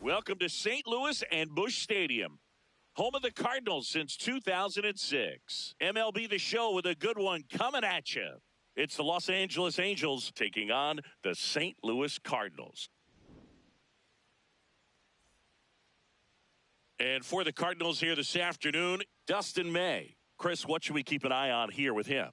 Welcome to St. Louis and Busch Stadium, home of the Cardinals since 2006. MLB The Show with a good one coming at you. It's the Los Angeles Angels taking on the St. Louis Cardinals. And for the Cardinals here this afternoon, Dustin May. Chris, what should we keep an eye on here with him?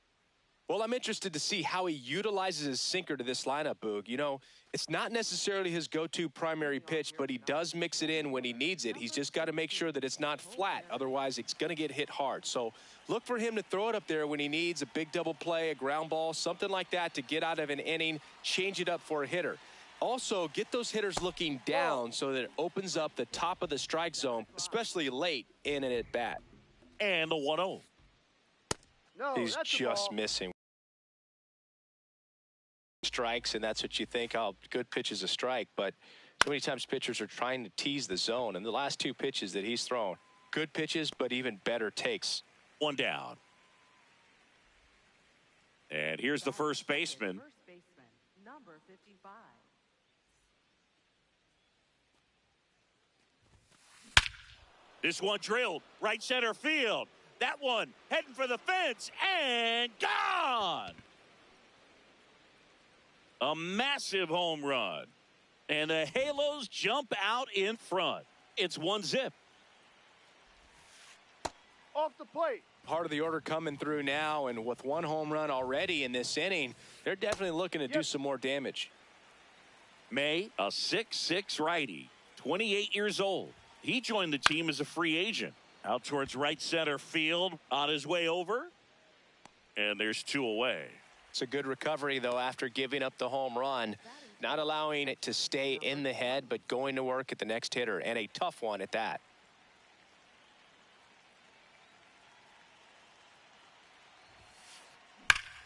Well, I'm interested to see how he utilizes his sinker to this lineup, Boog. You know, it's not necessarily his go-to primary pitch, but he does mix it in when he needs it. He's just got to make sure that it's not flat. Otherwise, it's going to get hit hard. So look for him to throw it up there when he needs a big double play, a ground ball, something like that to get out of an inning, change it up for a hitter. Also, get those hitters looking down so that it opens up the top of the strike zone, especially late in an at-bat. And the 1-0. No, he's just missing. Strikes, and that's what you think, oh, good pitch is a strike, but so many times pitchers are trying to tease the zone, and the last two pitches that he's thrown, good pitches, but even better takes. One down. And here's the first baseman. Number 55. This one drilled right center field. That one heading for the fence and gone. A massive home run. And the Halos jump out in front. It's 1-0. Off the plate. Part of the order coming through now, and with one home run already in this inning, they're definitely looking to do some more damage. May, a 6'6" righty, 28 years old. He joined the team as a free agent. Out towards right center field, on his way over. And there's two away. It's a good recovery, though, after giving up the home run. Not allowing it to stay in the head, but going to work at the next hitter, and a tough one at that.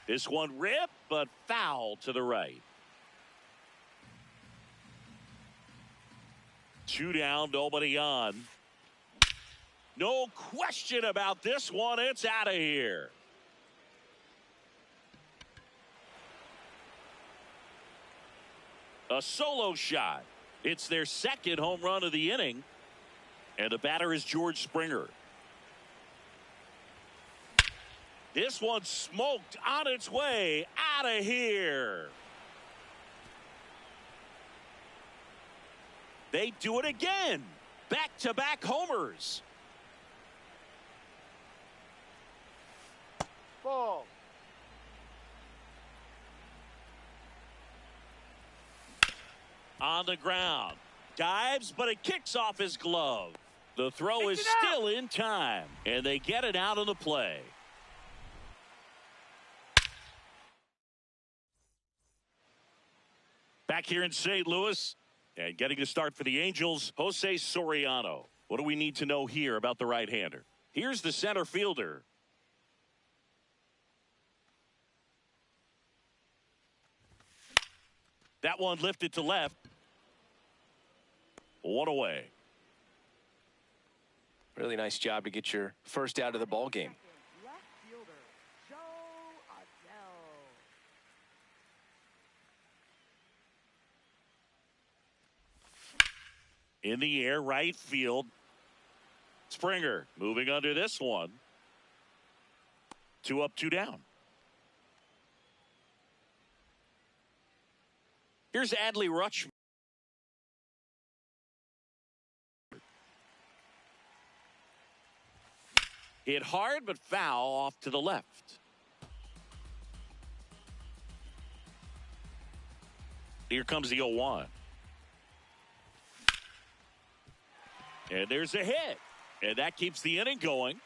This one ripped, but foul to the right. Two down, nobody on. No question about this one. It's out of here. A solo shot. It's their second home run of the inning. And the batter is George Springer. This one smoked on its way out of here. They do it again. Back-to-back homers. Ball. On the ground. Dives, but it kicks off his glove. The throw is still in time, and they get it out of the play. Back here in St. Louis, and getting the start for the Angels, Jose Soriano. What do we need to know here about the right-hander? Here's the center fielder. That one lifted to left. One away. Really nice job to get your first out of the ball game. Left fielder, Joe Adele. In the air, right field. Springer moving under this one. 2 up, 2 down. Here's Adley Rutschman. Hit hard, but foul off to the left. Here comes the 0-1. And there's a hit. And that keeps the inning going.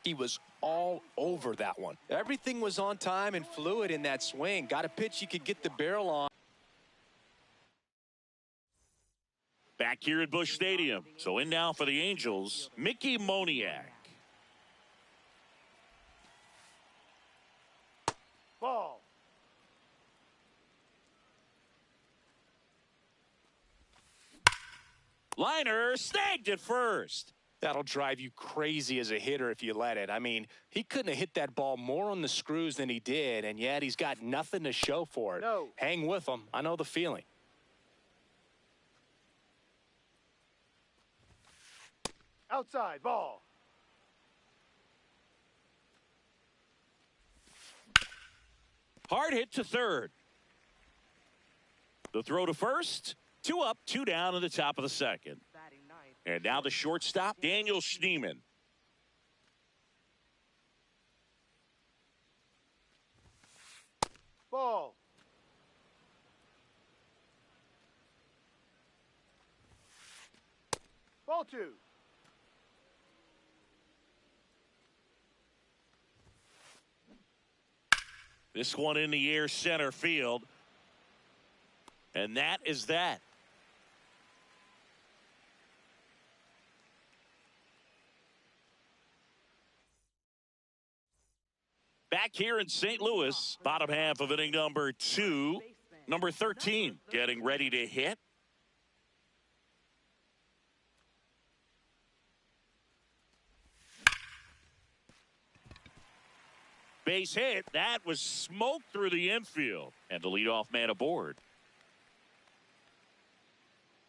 He was all over that one. Everything was on time and fluid in that swing. Got a pitch you could get the barrel on. Back here at Busch Stadium. So in now for the Angels, Mickey Moniak. Ball. Liner snagged at first. That'll drive you crazy as a hitter if you let it. I mean, he couldn't have hit that ball more on the screws than he did, and yet he's got nothing to show for it. No. Hang with him. I know the feeling. Outside. Ball. Hard hit to third. The throw to first. 2 up, 2 down in the top of the second. Batting ninth. And now the shortstop, Daniel Schneemann. Ball. Ball 2. This one in the air center field. And that is that. Back here in St. Louis, bottom half of inning number 2. Number 13 getting ready to hit. Base hit. That was smoked through the infield. And the leadoff man aboard.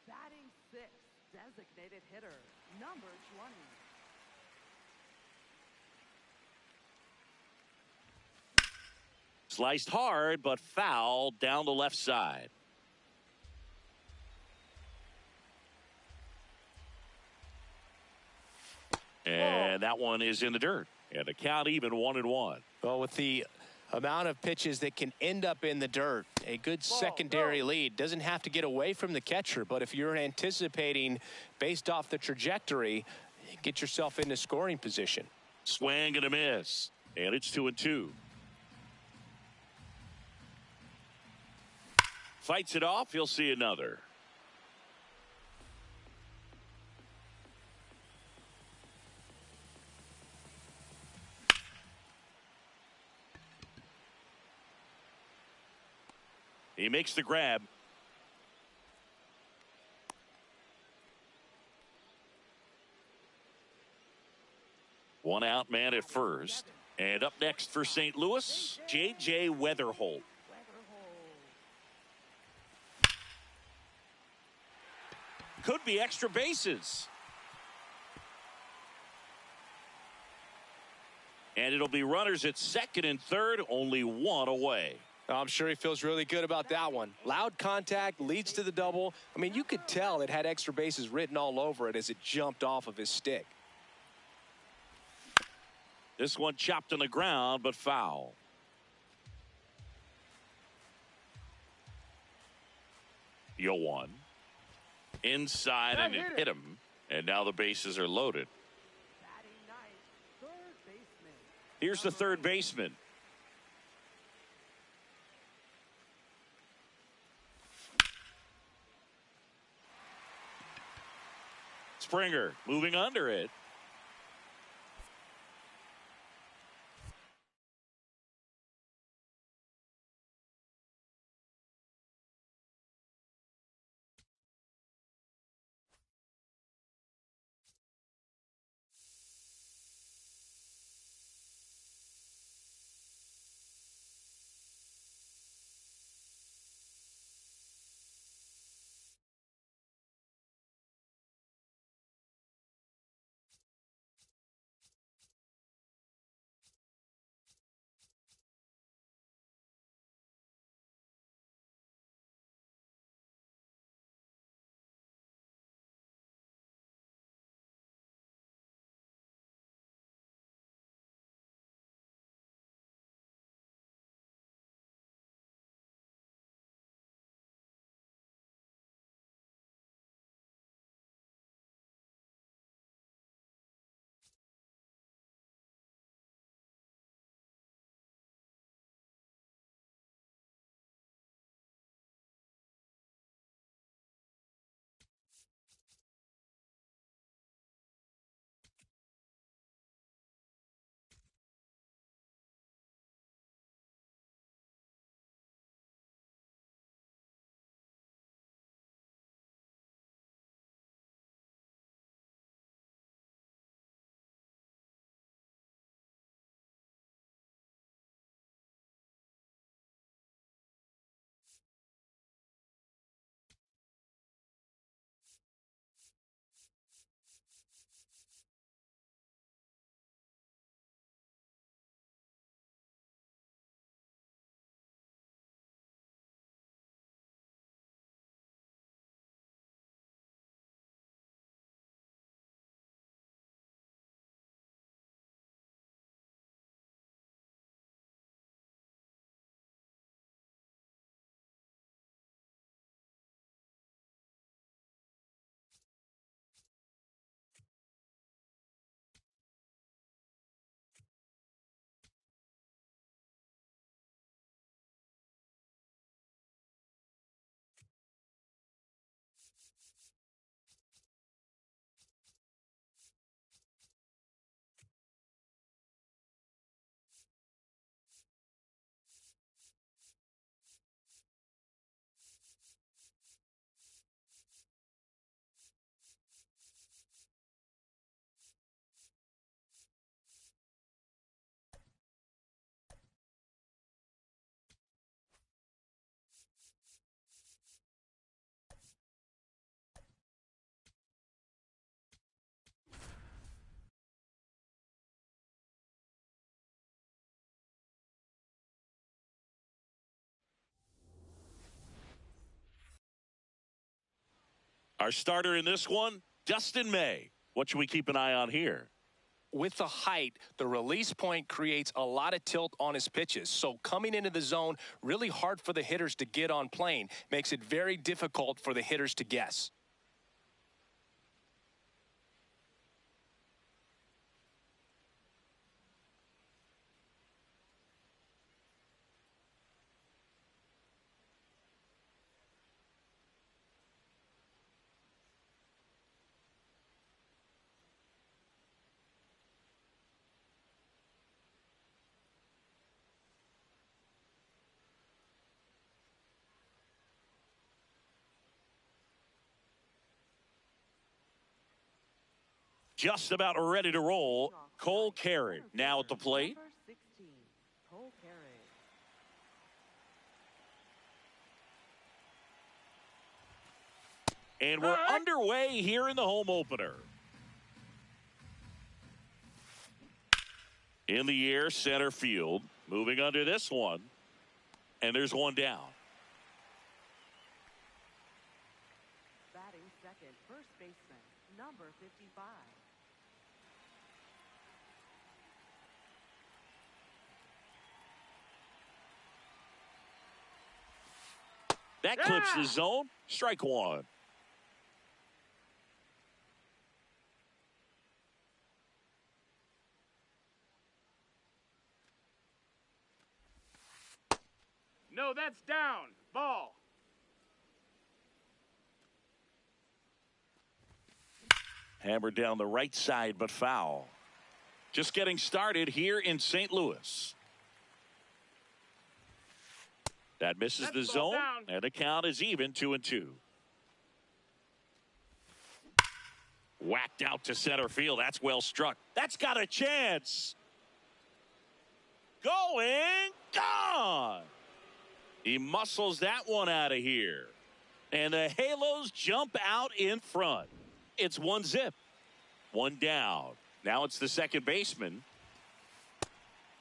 Batting sixth. Designated hitter. Number 20. Sliced hard, but foul down the left side. And that one is in the dirt. And the count even 1-1. Well, with the amount of pitches that can end up in the dirt, a good secondary lead doesn't have to get away from the catcher. But if you're anticipating based off the trajectory, get yourself into scoring position. Swing and a miss. And it's 2-2. Fights it off. He'll see another. He makes the grab. One out man at first. And up next for St. Louis, J.J. Weatherholt. Could be extra bases. And it'll be runners at second and third, only one away. I'm sure he feels really good about that one. Loud contact leads to the double. I mean, you could tell it had extra bases written all over it as it jumped off of his stick. This one chopped on the ground, but foul. The 0-1. Inside, and it hit him. And now the bases are loaded. Batting ninth. Third baseman. Here's the third baseman. Springer moving under it. Our starter in this one, Dustin May. What should we keep an eye on here? With the height, the release point creates a lot of tilt on his pitches. So coming into the zone, really hard for the hitters to get on plane. Makes it very difficult for the hitters to guess. Just about ready to roll. Cole Carey now at the plate. Number 16, Cole Carey. And we're underway here in the home opener. In the air, center field. Moving under this one. And there's one down. Batting second, first baseman, number 55. That clips the zone. Strike one. No, that's down. Ball. Hammered down the right side, but foul. Just getting started here in St. Louis. That misses the zone, and the count is even 2-2. Whacked out to center field. That's well struck. That's got a chance. Going, gone. He muscles that one out of here. And the Halos jump out in front. It's 1-0. One down. Now it's the second baseman.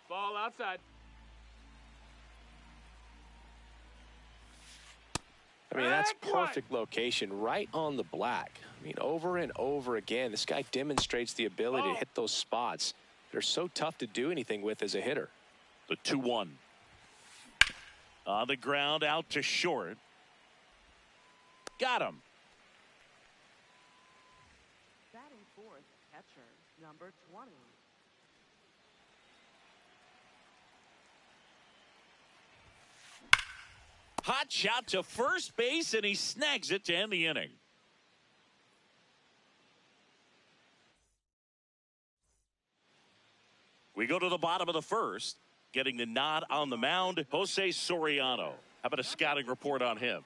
Ball outside. I mean, that's perfect location, right on the black. I mean, over and over again, this guy demonstrates the ability to hit those spots. They're so tough to do anything with as a hitter. The 2-1. On the ground, out to short. Got him. Batting fourth, catcher, number 20. Hot shot to first base, and he snags it to end the inning. We go to the bottom of the first. Getting the nod on the mound, Jose Soriano. How about a scouting report on him?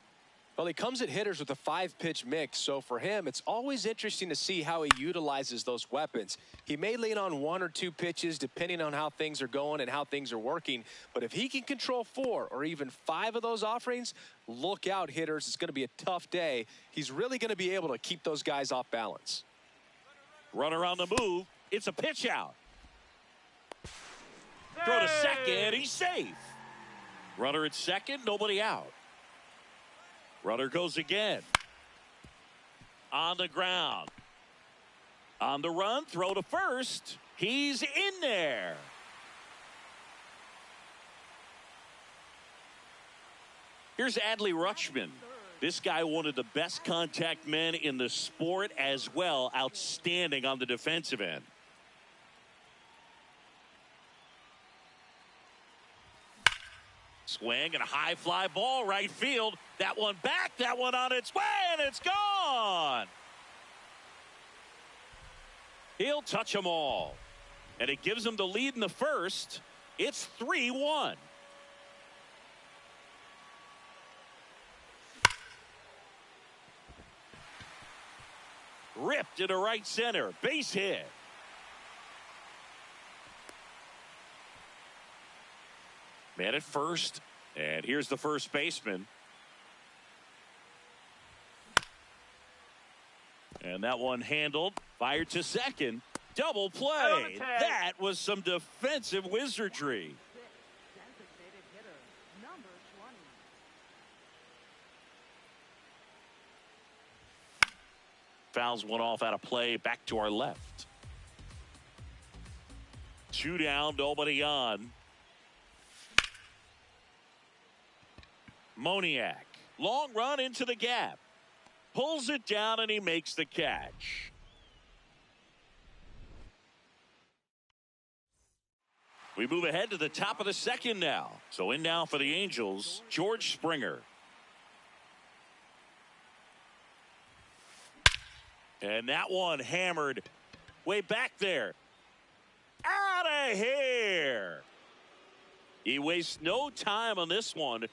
Well, he comes at hitters with a 5-pitch mix, so for him, it's always interesting to see how he utilizes those weapons. He may lean on 1 or 2 pitches depending on how things are going and how things are working, but if he can control 4 or even 5 of those offerings, look out, hitters. It's going to be a tough day. He's really going to be able to keep those guys off balance. Runner on the move. It's a pitch out. Throw to second. He's safe. Runner at second. Nobody out. Runner goes again. On the ground. On the run. Throw to first. He's in there. Here's Adley Rutschman. This guy, one of the best contact men in the sport as well. Outstanding on the defensive end. Swing and a high fly ball right field. That one back, that one on its way, and it's gone. He'll touch them all. And it gives him the lead in the first. It's 3-1. Ripped into right center. Base hit. Man at first, and here's the first baseman. And that one handled, fired to second. Double play. That was some defensive wizardry. Designated hitter, number Fouls one off out of play. Back to our left. 2 down, nobody on. Moniak. Long run into the gap. Pulls it down and he makes the catch. We move ahead to the top of the second now. So in now for the Angels, George Springer. And that one hammered way back there. Out of here. He wastes no time on this one.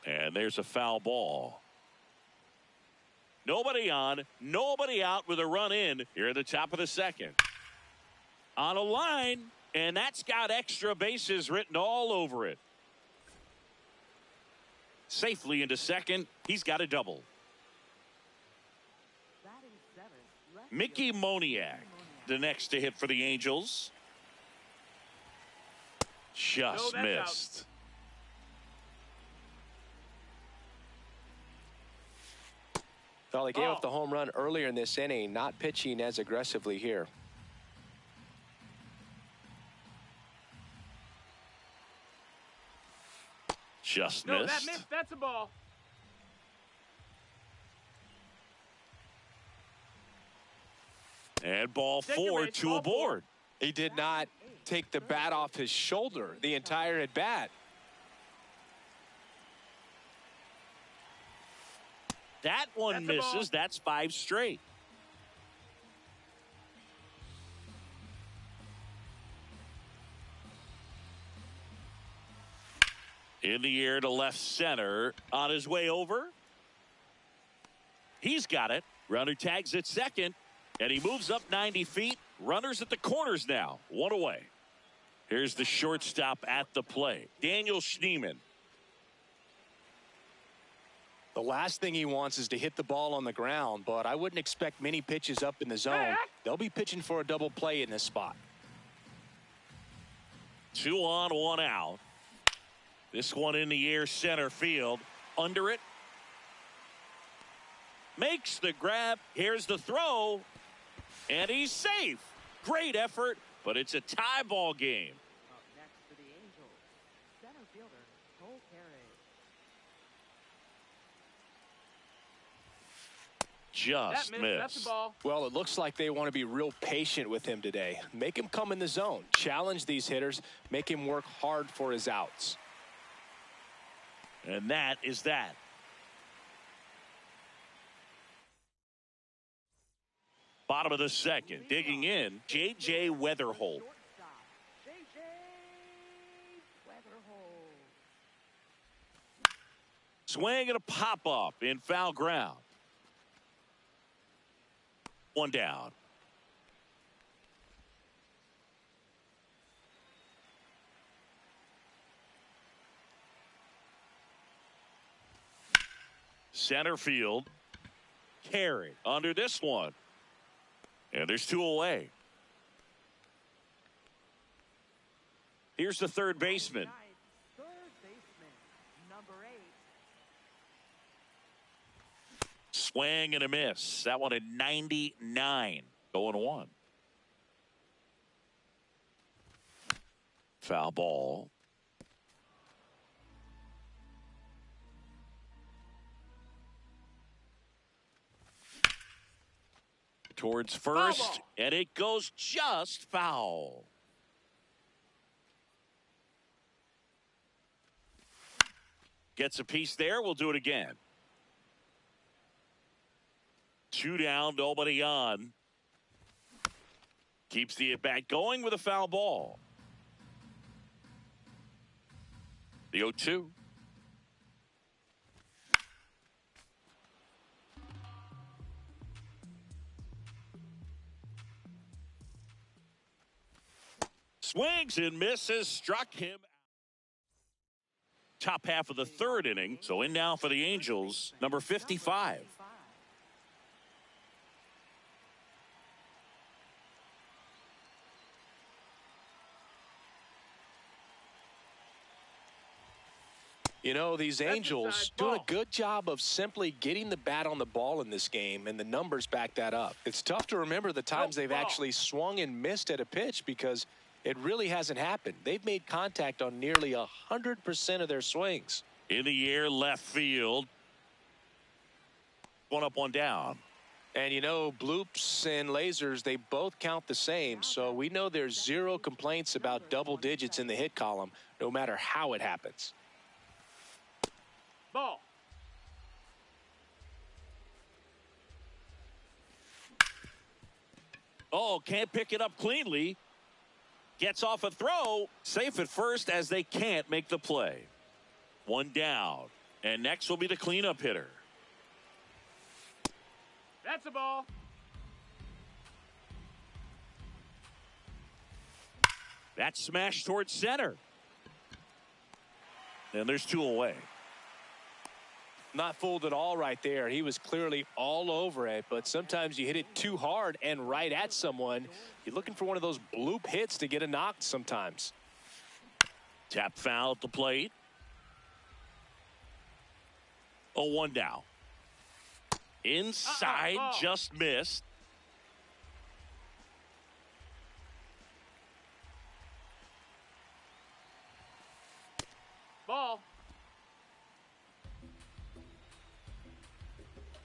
And there's a foul ball. Nobody on, nobody out with a run in here at the top of the second. On a line, and that's got extra bases written all over it. Safely into second. He's got a double. Mickey Moniak, the next to hit for the Angels. Just missed. Out. Well, he gave up the home run earlier in this inning, not pitching as aggressively here. Just no, missed. That missed. That's a ball. And ball four, two aboard. He did not take the bat off his shoulder the entire at bat. That one misses. That's 5 straight. In the air to left center. On his way over. He's got it. Runner tags at second. And he moves up 90 feet. Runners at the corners now. 1 away. Here's the shortstop at the plate. Daniel Schneemann. The last thing he wants is to hit the ball on the ground, but I wouldn't expect many pitches up in the zone. They'll be pitching for a double play in this spot. 2 on, 1 out. This one in the air center field. Under it. Makes the grab. Here's the throw. And he's safe. Great effort, but it's a tie ball game. Up next for the Angels, center fielder Cole Carey. Just missed. That's a ball. Well, it looks like they want to be real patient with him today. Make him come in the zone. Challenge these hitters. Make him work hard for his outs. And that is that. Bottom of the second. Digging in, J.J. Weatherholt. J.J. Weatherholt. Swing and a pop-up in foul ground. 1 down. Center field. Carey under this one. And there's 2 away. Here's the third baseman. Third baseman, number 8. Swing and a miss. That one at 99. Going 1. Foul ball. Towards first, and it goes just foul. Gets a piece there. We'll do it again. 2 down, nobody on. Keeps the at-bat going with a foul ball. The 0-2. Swings and misses. Struck him. Top half of the third inning. So in now for the Angels, number 55. You know, these That's Angels inside doing a ball. good job of simply getting the bat on the ball in this game, and the numbers back that up. It's tough to remember the times they've ball. actually swung and missed at a pitch because it really hasn't happened. They've made contact on nearly 100% of their swings. In the air, left field. One up, one down. And, you know, bloops and lasers, they both count the same. So we know there's zero complaints about double digits in the hit column, no matter how it happens. Ball. Oh, can't pick it up cleanly. Gets off a throw. Safe at first as they can't make the play. One down. And next will be the cleanup hitter. That's a ball. That's smashed towards center. And there's two away. Not fooled at all right there. He was clearly all over it, but sometimes you hit it too hard and right at someone. You're looking for one of those bloop hits to get a knock sometimes. Tap foul at the plate. 0-1 now. Inside, ball. just missed. Ball.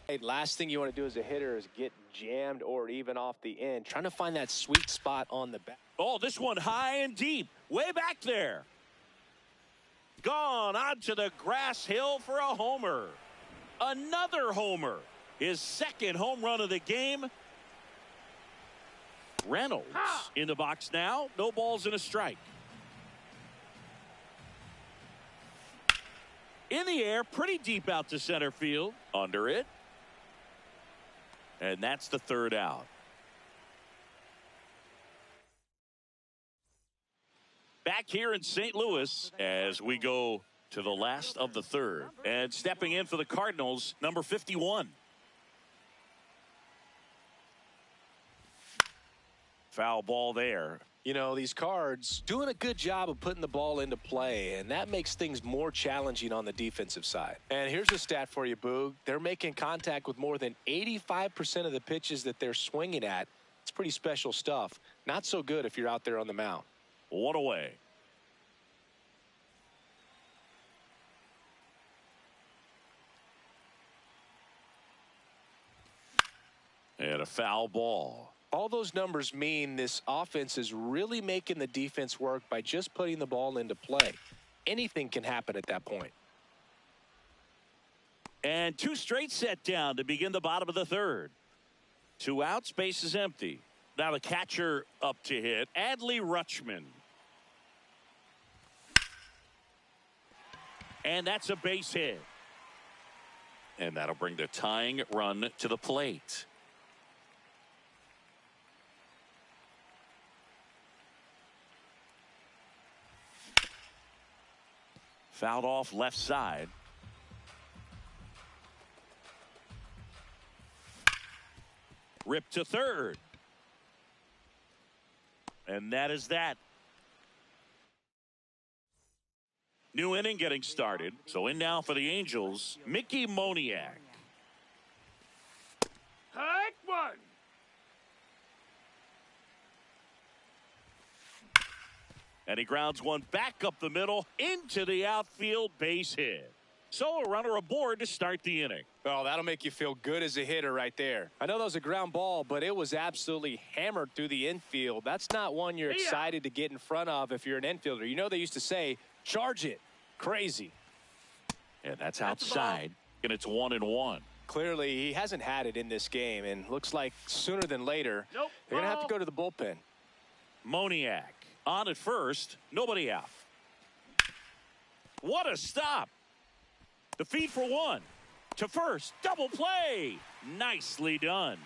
Hey, last thing you want to do as a hitter is get jammed or even off the end. Trying to find that sweet spot on the bat. Oh, this one high and deep. Way back there. Gone onto the grass hill for a homer. Another homer. His second home run of the game. Reynolds in the box now. No balls and a strike. In the air, pretty deep out to center field. Under it. And that's the third out. Back here in St. Louis as we go to the last of the third. And stepping in for the Cardinals, number 51. Foul ball there. You know, these Cards doing a good job of putting the ball into play, and that makes things more challenging on the defensive side. And here's a stat for you, Boog. They're making contact with more than 85% of the pitches that they're swinging at. It's pretty special stuff. Not so good if you're out there on the mound. One away. And a foul ball. All those numbers mean this offense is really making the defense work by just putting the ball into play. Anything can happen at that point. And two straight set down to begin the bottom of the third. Two outs, base is empty. Now the catcher up to hit, Adley Rutschman. And that's a base hit. And that'll bring the tying run to the plate. Fouled off left side. Ripped to third. And that is that. New inning getting started. So in now for the Angels, Mickey Moniak. Hike one. And he grounds one back up the middle into the outfield, base hit. So a runner aboard to start the inning. Well, that'll make you feel good as a hitter right there. I know that was a ground ball, but it was absolutely hammered through the infield. That's not one you're excited to get in front of if you're an infielder. You know they used to say, charge it. Crazy. And that's outside. And it's 1-1. Clearly, he hasn't had it in this game, and looks like sooner than later, Nope. they're going to have to go to the bullpen. Moniak on at first, nobody out. What a stop. The feed for one. To first, double play. Nicely done.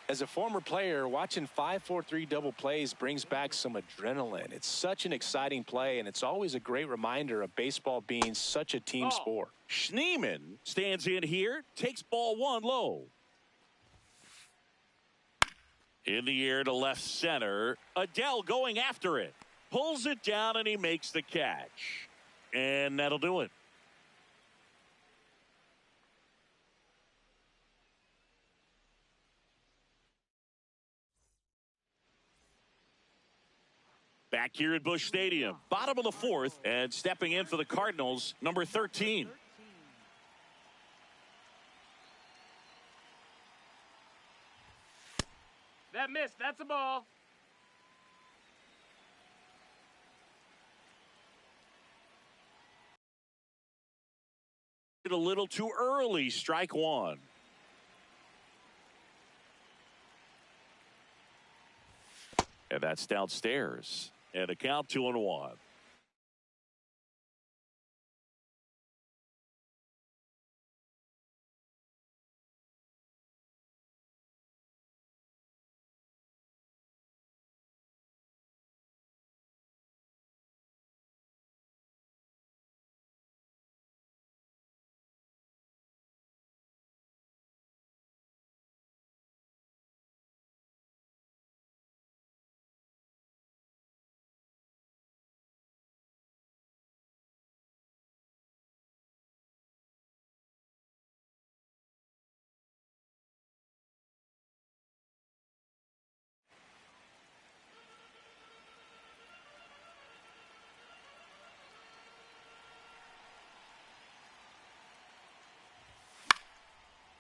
As a former player, watching 5-4-3 double plays brings back some adrenaline. It's such an exciting play, and it's always a great reminder of baseball being such a team sport. Schneemann stands in here, takes ball one low. In the air to left center. Adele going after it. Pulls it down, and he makes the catch. And that'll do it. Back here at Busch Stadium, bottom of the fourth, and stepping in for the Cardinals, number 13. That missed. That's a ball. A little too early, strike one. And that's downstairs. And a count 2-1.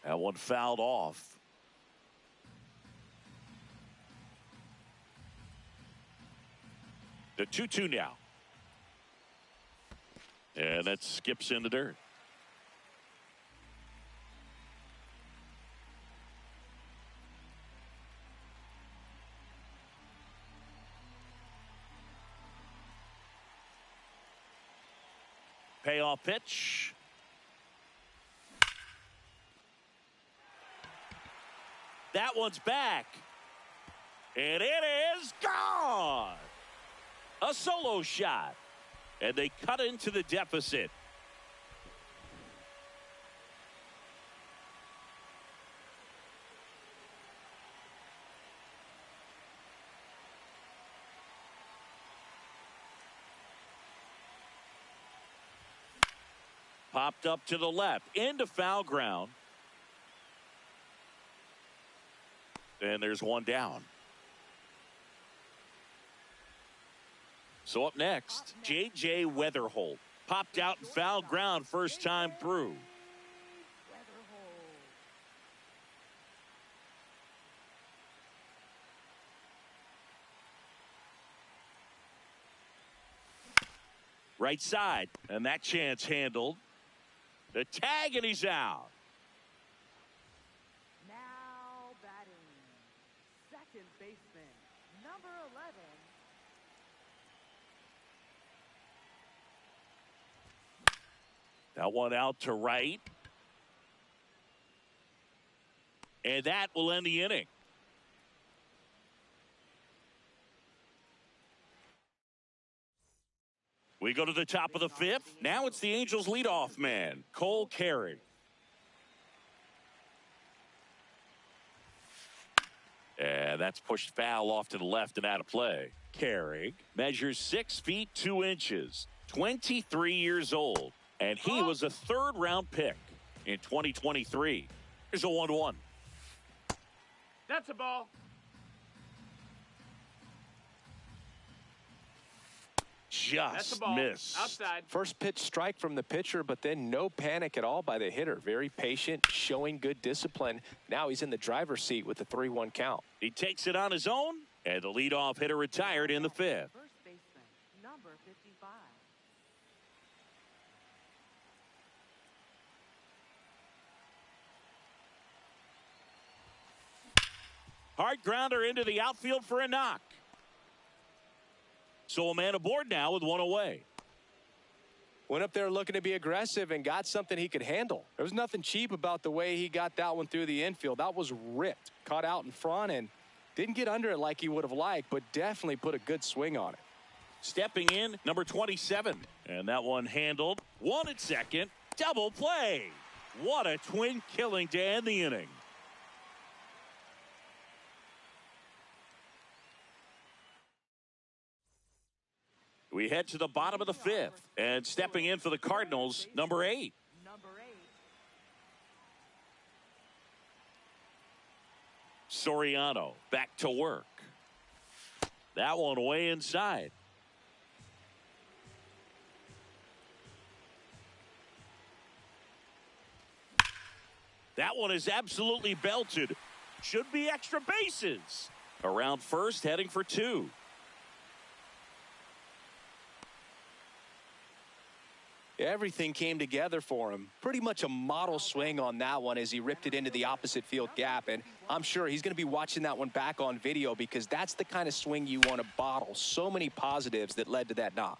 That one fouled off. The 2-2 now. And that skips in the dirt. Payoff pitch. That one's back. And it is gone. A solo shot. And they cut into the deficit. Popped up to the left. Into foul ground. And there's one down. So up next, J.J. Weatherholt. Popped out in foul ground first time through. Right side. And that chance handled. The tag, and he's out. Now batting, second baseman, number 11. That one out to right. And that will end the inning. We go to the top of the fifth. Now it's the Angels leadoff man, Cole Carey. And that's pushed foul off to the left and out of play. Carey measures 6 feet 2 inches, 23 years old, and he was a third-round pick in 2023. Here's a 1-1. That's a ball. That's a Just ball. missed. Outside. First pitch strike from the pitcher, but then no panic at all by the hitter. Very patient, showing good discipline. Now he's in the driver's seat with the 3-1 count. He takes it on his own, and the leadoff hitter retired in the fifth. First baseman, number 55. Hard grounder into the outfield for a knock. So a man aboard now with one away. Went up there looking to be aggressive and got something he could handle. There was nothing cheap about the way he got that one through the infield. That was ripped, caught out in front, and didn't get under it like he would have liked, but definitely put a good swing on it. Stepping in, number 27. And that one handled. One at second. Double play. What a twin killing to end the inning. We head to the bottom of the fifth. And stepping in for the Cardinals, number 8. Number 8. Soriano back to work. That one way inside. That one is absolutely belted. Should be extra bases. Around first, heading for 2. Everything came together for him. Pretty much a model swing on that one as he ripped it into the opposite field gap. And I'm sure he's going to be watching that one back on video because that's the kind of swing you want to bottle. So many positives that led to that knock.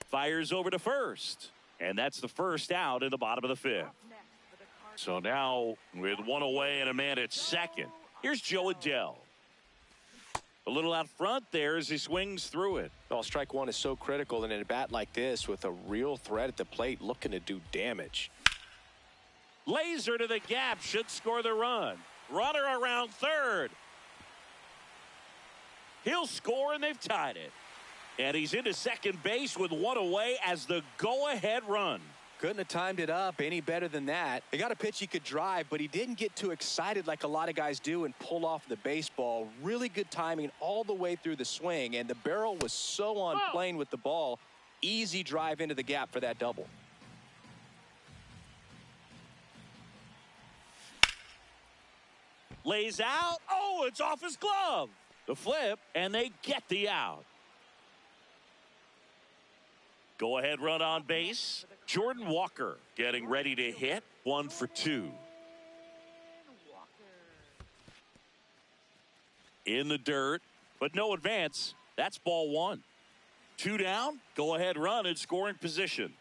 Fires over to first. And that's the first out in the bottom of the 5th. So now with 1 away and a man at second, here's Joe Adell. A little out front there as he swings through it. Well, strike one is so critical in a bat like this with a real threat at the plate looking to do damage. Laser to the gap, should score the run. Runner around third. He'll score, and they've tied it. And he's into second base with 1 away as the go-ahead run. Couldn't have timed it up any better than that. He got a pitch he could drive, but he didn't get too excited like a lot of guys do and pull off the baseball. Really good timing all the way through the swing, and the barrel was so on plane with the ball. Easy drive into the gap for that double. Lays out. Oh, it's off his glove. The flip, and they get the out. Go-ahead run on base. Jordan Walker getting ready to hit. 1 for 2. In the dirt, but no advance. That's ball 1. 2 down. Go-ahead run in scoring position.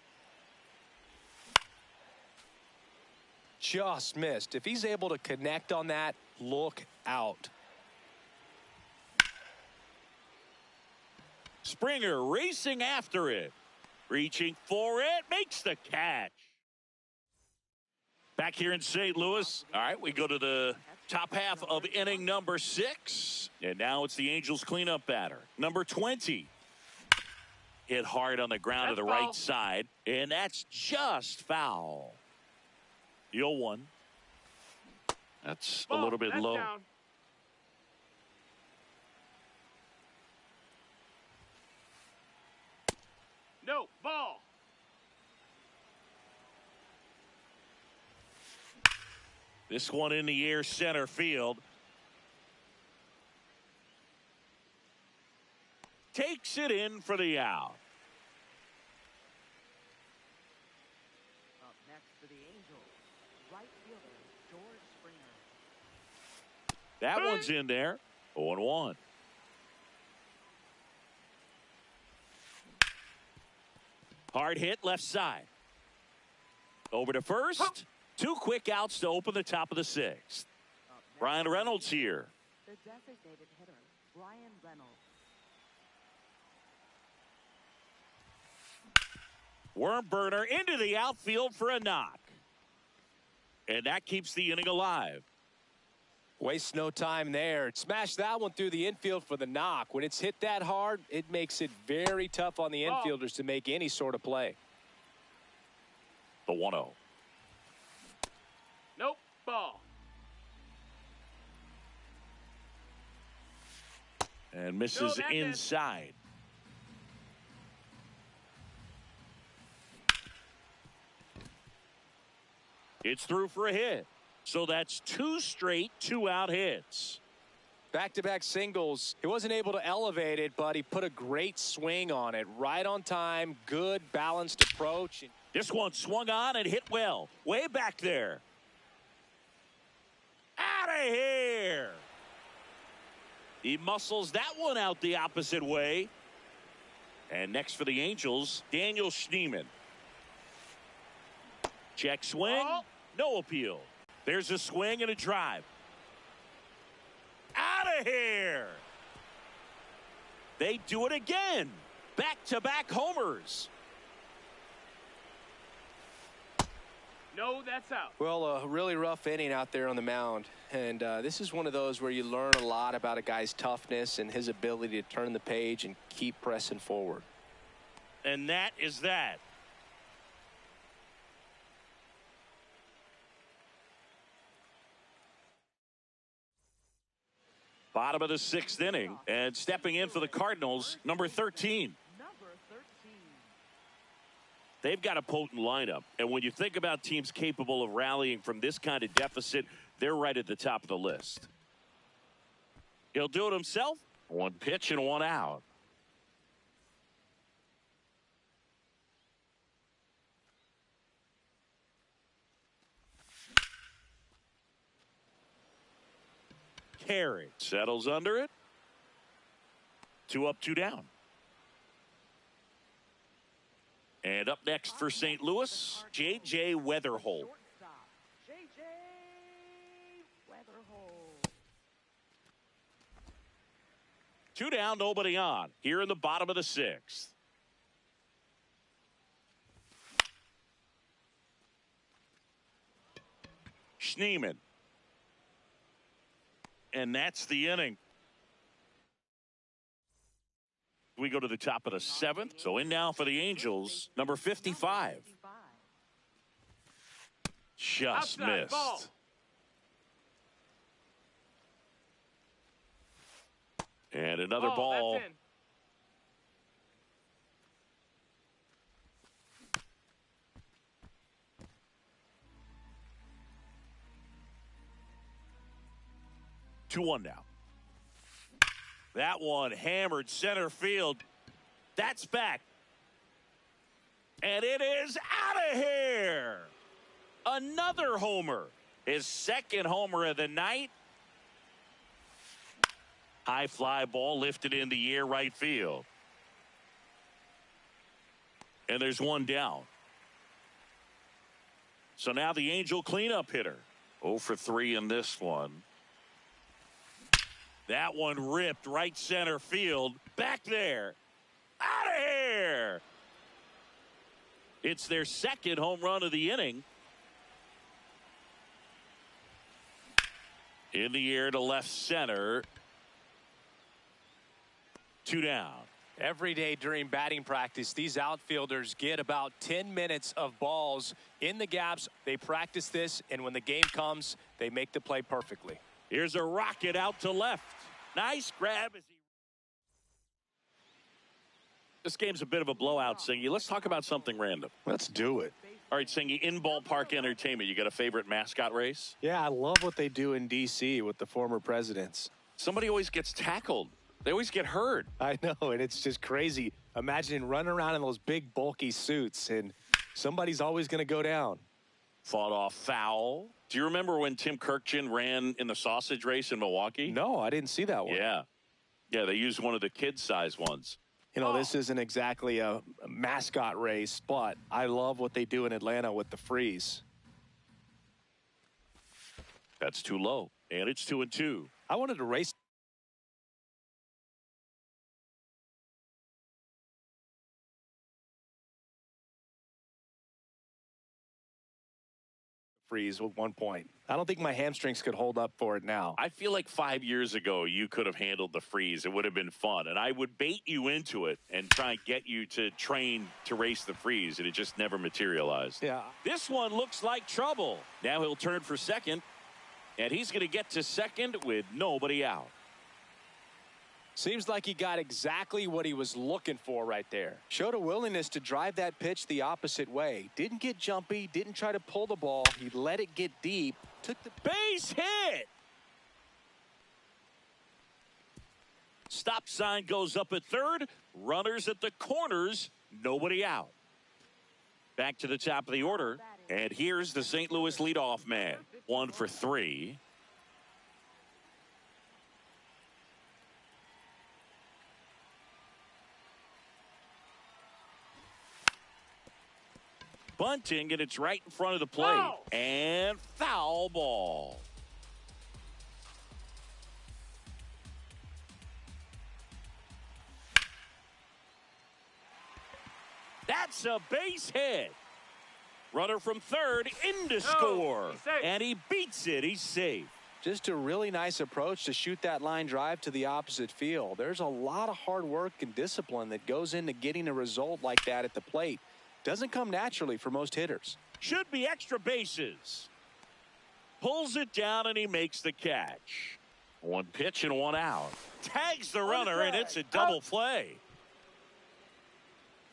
Just missed. If he's able to connect on that, look out. Springer racing after it. Reaching for it, makes the catch. Back here in St. Louis. All right, we go to the top half of inning number 6. And now it's the Angels cleanup batter. Number 20. Hit hard on the ground to the right side. And that's just foul. 0-1. That's a little bit low. Down. No, ball. This one in the air, center field. Takes it in for the out. Up next for the Angels, right fielder George Springer. That one's in there. 0-1. Hard hit left side. Over to first. 2 quick outs to open the top of the 6th. Brian Reynolds here. The designated hitter, Brian Reynolds. Worm burner into the outfield for a knock. And that keeps the inning alive. Waste no time there. Smash that one through the infield for the knock. When it's hit that hard, it makes it very tough on the infielders to make any sort of play. The 1-0. Nope, ball. And misses inside. It's through for a hit. So that's 2 straight 2-out hits. Back-to-back singles. He wasn't able to elevate it, but he put a great swing on it. Right on time, good balanced approach. This one swung on and hit well. Way back there. Out of here. He muscles that one out the opposite way. And next for the Angels, Daniel Schneemann. Check swing. No appeal. There's a swing and a drive. Out of here. They do it again. Back-to-back homers. No, that's out. Well, a really rough inning out there on the mound. And this is one of those where you learn a lot about a guy's toughness and his ability to turn the page and keep pressing forward. And that is that. Bottom of the 6th inning, and stepping in for the Cardinals, number 13. Number 13. They've got a potent lineup. And when you think about teams capable of rallying from this kind of deficit, they're right at the top of the list. He'll do it himself. One pitch and one out. Carey settles under it. 2 up, 2 down. And up next for St. Louis, J.J. Weatherholt. Shortstop, J.J. Weatherholt. 2 down, nobody on. Here in the bottom of the 6th. Schneemann. And that's the inning. We go to the top of the 7th. So in now for the Angels, number 55. Just Outside, missed. ball. And another Oh, ball. that's in. Two one now. That one hammered center field. That's back. And it is out of here. Another homer. His second homer of the night. High fly ball lifted in the air right field. And there's one down. So now the Angel cleanup hitter. 0 for 3 in this one. That one ripped right center field. Back there. Out of here. It's their second home run of the inning. In the air to left center. 2 down. Every day during batting practice, these outfielders get about 10 minutes of balls in the gaps. They practice this, and when the game comes, they make the play perfectly. Here's a rocket out to left. Nice grab. This game's a bit of a blowout, Singy. Let's talk about something random. Let's do it. All right, Singy, in ballpark entertainment, you got a favorite mascot race? Yeah, I love what they do in D.C. with the former presidents. Somebody always gets tackled. They always get hurt. I know, and it's just crazy. Imagine running around in those big, bulky suits, and somebody's always going to go down. Fought off foul. Do you remember when Tim Kirkjian ran in the sausage race in Milwaukee? No, I didn't see that one. Yeah. Yeah, they used one of the kid-size ones. You know, this isn't exactly a mascot race, but I love what they do in Atlanta with the freeze. That's too low, and it's 2-2. I wanted to race freeze at one point. I don't think my hamstrings could hold up for it now. I feel like 5 years ago you could have handled the freeze. It would have been fun, and I would bait you into it and try and get you to train to race the freeze, and it just never materialized. Yeah. This one looks like trouble. Now he'll turn for second, and he's going to get to second with nobody out. Seems like he got exactly what he was looking for right there. Showed a willingness to drive that pitch the opposite way. Didn't get jumpy, didn't try to pull the ball. He let it get deep. Took the Base hit. Stop sign goes up at third. Runners at the corners. Nobody out. Back to the top of the order. And here's the St. Louis leadoff man. 1 for 3. Bunting, and it's right in front of the plate. Foul. And foul ball. That's a base hit. Runner from third into score. he's safe. And he beats it. He's safe. Just a really nice approach to shoot that line drive to the opposite field. There's a lot of hard work and discipline that goes into getting a result like that at the plate. Doesn't come naturally for most hitters. Should be extra bases. Pulls it down and he makes the catch. 1 pitch and 1 out. Tags the runner and it's a double play.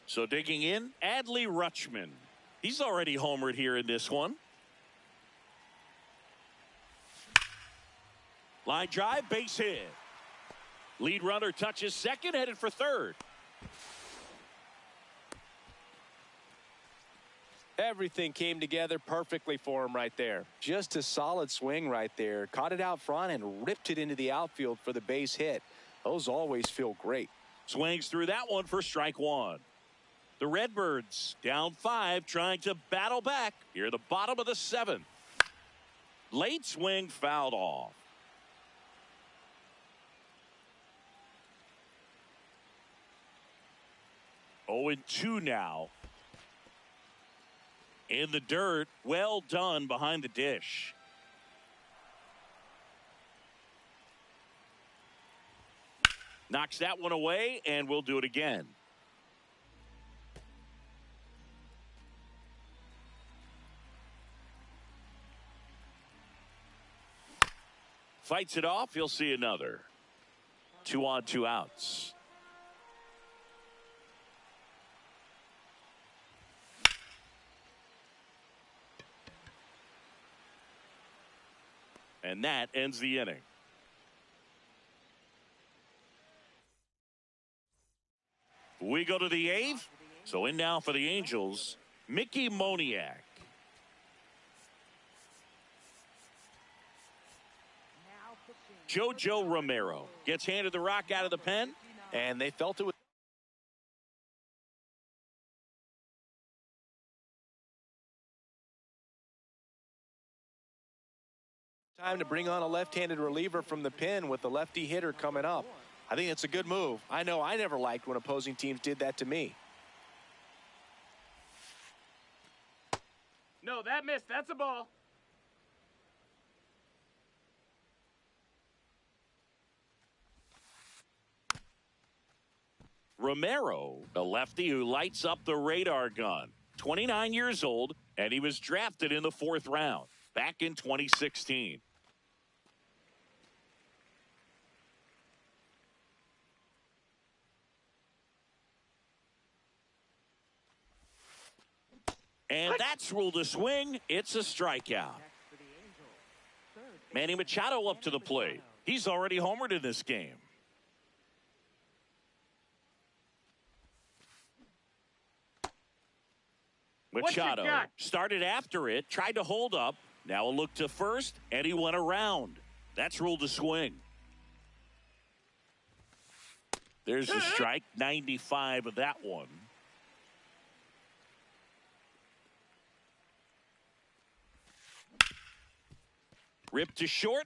So digging in, Adley Rutschman. He's already homered here in this one. Line drive, base hit. Lead runner touches second, headed for third. Everything came together perfectly for him right there. Just a solid swing right there. Caught it out front and ripped it into the outfield for the base hit. Those always feel great. Swings through that one for strike one. The Redbirds down 5, trying to battle back here at the bottom of the 7th. Late swing fouled off. Oh, 0-2 now. In the dirt, well done behind the dish. Knocks that one away, and we'll do it again. Fights it off, he'll see another. 2 on, 2 outs. And that ends the inning. We go to the 8th. So in now for the Angels, Mickey Moniak. JoJo Romero gets handed the rock out of the pen. And they felt it was time to bring on a left-handed reliever from the pen with the lefty hitter coming up. I think it's a good move. I know I never liked when opposing teams did that to me. No, that missed. That's a ball. Romero, a lefty who lights up the radar gun. 29 years old, and he was drafted in the 4th round back in 2016. And that's ruled a swing. It's a strikeout. Manny Machado up to the plate. He's already homered in this game. Machado started after it, tried to hold up. Now a look to first, and he went around. That's ruled a swing. There's the strike, 95 of that one. Ripped to short.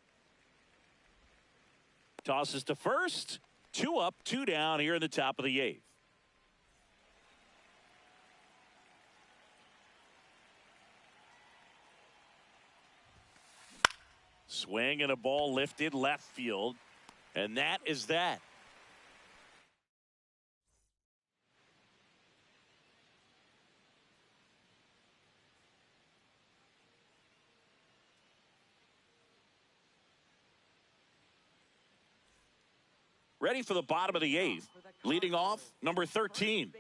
Tosses to first. 2 up, 2 down here in the top of the 8th. Swing and a ball lifted left field. And that is that. Ready for the bottom of the 8th. Leading off, number 13.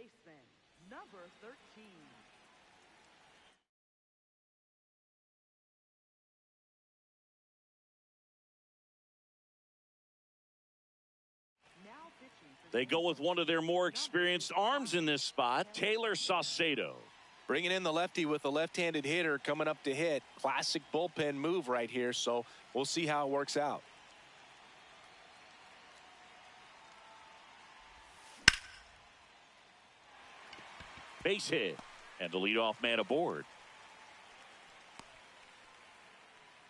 They go with one of their more experienced arms in this spot, Taylor Saucedo. Bringing in the lefty with the left-handed hitter coming up to hit. Classic bullpen move right here, so we'll see how it works out. Base hit, and the leadoff man aboard.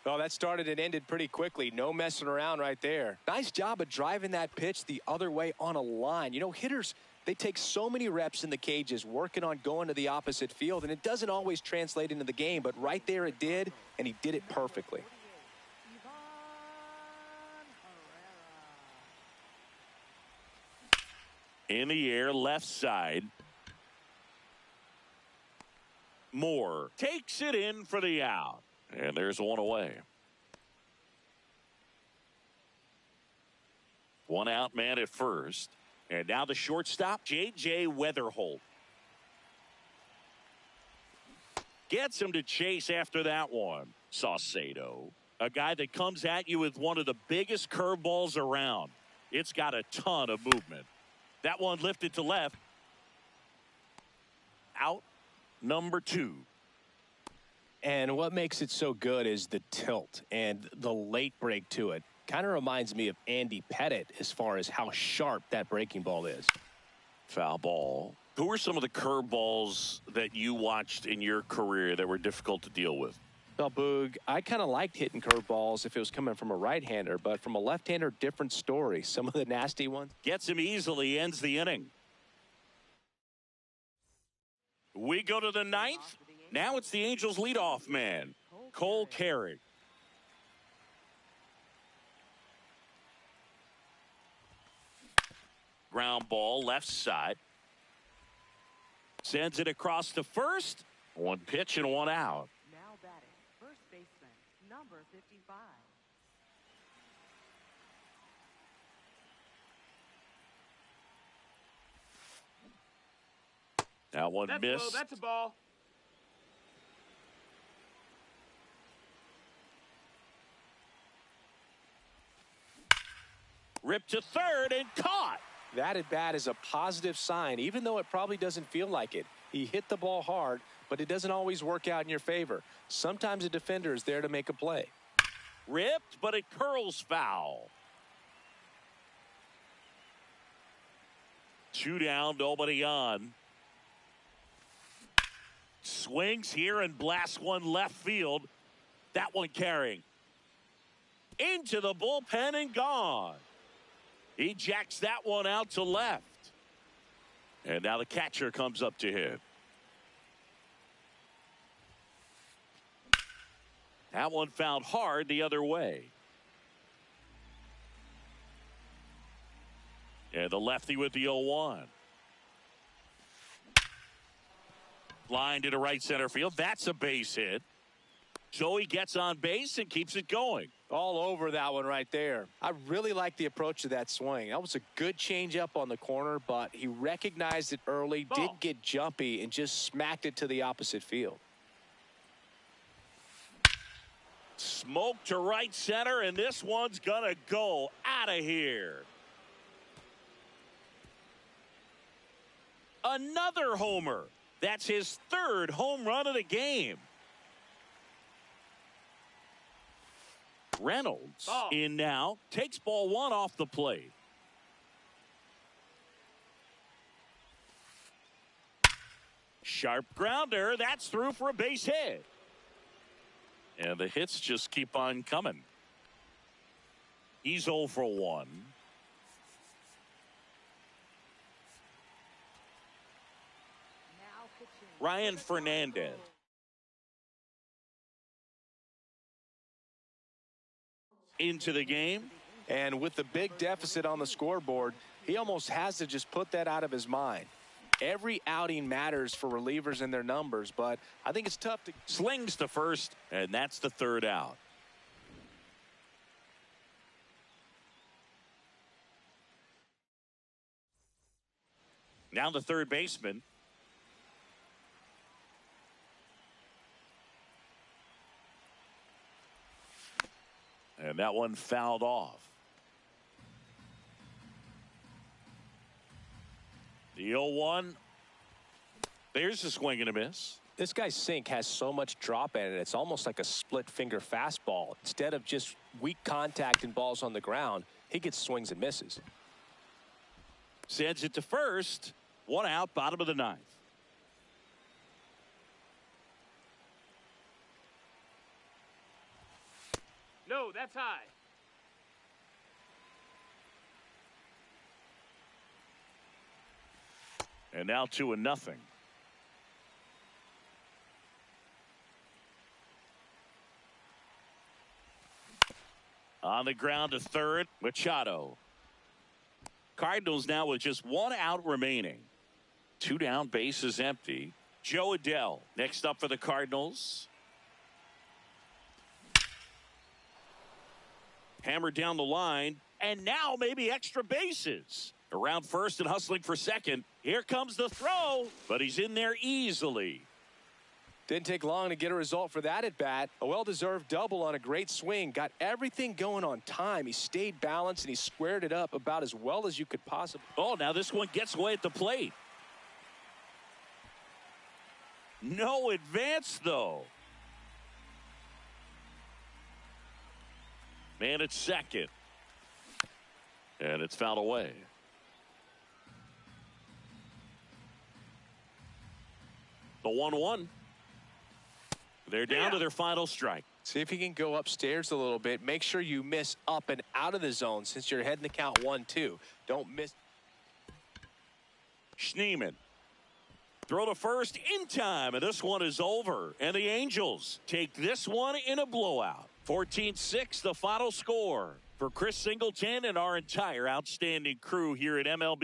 Oh, that started and ended pretty quickly. No messing around right there. Nice job of driving that pitch the other way on a line. You know, hitters, they take so many reps in the cages working on going to the opposite field, and it doesn't always translate into the game, but right there it did, and he did it perfectly. In the air, left side. Moore takes it in for the out. And there's one away. 1 out man at first. And now the shortstop, J.J. Weatherholt. Gets him to chase after that one. Saucedo, a guy that comes at you with one of the biggest curveballs around. It's got a ton of movement. That one lifted to left. Out number 2. And what makes it so good is the tilt and the late break to it. Kind of reminds me of Andy Pettit as far as how sharp that breaking ball is. Foul ball. Who are some of the curveballs that you watched in your career that were difficult to deal with? Well, Boog, I kind of liked hitting curveballs if it was coming from a right-hander, but from a left-hander, different story. Some of the nasty ones. Gets him easily, ends the inning. We go to the 9th. Now it's the Angels leadoff man, Cole Carrick. Ground ball, left side. Sends it across to first. One pitch and one out. Now batting, first baseman, number 55. That one That's missed. low. That's a ball. Ripped to third and caught. That at bat is a positive sign, even though it probably doesn't feel like it. He hit the ball hard, but it doesn't always work out in your favor. Sometimes a defender is there to make a play. Ripped, but it curls foul. 2 down, nobody on. Swings here and blasts one left field. That one carrying. Into the bullpen and gone. He jacks that one out to left. And now the catcher comes up to hit. That one fouled hard the other way. And the lefty with the 0-1. Line to the right center field. That's a base hit. Joey gets on base and keeps it going. All over that one right there. I really like the approach to that swing. That was a good change up on the corner, but he recognized it early, Ball. did get jumpy, and just smacked it to the opposite field. Smoke to right center, and this one's gonna go out of here. Another homer. That's his 3rd home run of the game. Reynolds in now, takes ball 1 off the plate. Sharp grounder, that's through for a base hit. And the hits just keep on coming. He's 0 for 1. Now pitching. Ryan Fernandez. Into the game. And with the big deficit on the scoreboard, he almost has to just put that out of his mind. Every outing matters for relievers and their numbers, but I think it's tough to. Slings to first, and that's the 3rd out. Now the 3rd baseman. And that one fouled off. The 0-1. There's a swing and a miss. This guy's sink has so much drop in it, it's almost like a split finger fastball. Instead of just weak contact and balls on the ground, he gets swings and misses. Sends it to first. 1 out, bottom of the 9th. No, that's high. And now 2-0. On the ground to third, Machado. Cardinals now with just 1 out remaining. 2 down, bases empty. Joe Adell next up for the Cardinals. Hammered down the line, and now maybe extra bases. Around first and hustling for second. Here comes the throw, but he's in there easily. Didn't take long to get a result for that at bat. A well-deserved double on a great swing. Got everything going on time. He stayed balanced and he squared it up about as well as you could possibly. Oh, now this one gets away at the plate. No advance, though. Man at second. And it's fouled away. The 1-1. They're down to their final strike. See if you can go upstairs a little bit. Make sure you miss up and out of the zone since you're heading the count 1-2. Don't miss. Schneemann. Throw to first in time, and this one is over. And the Angels take this one in a blowout. 14-6, the final score. For Chris Singleton and our entire outstanding crew here at MLB.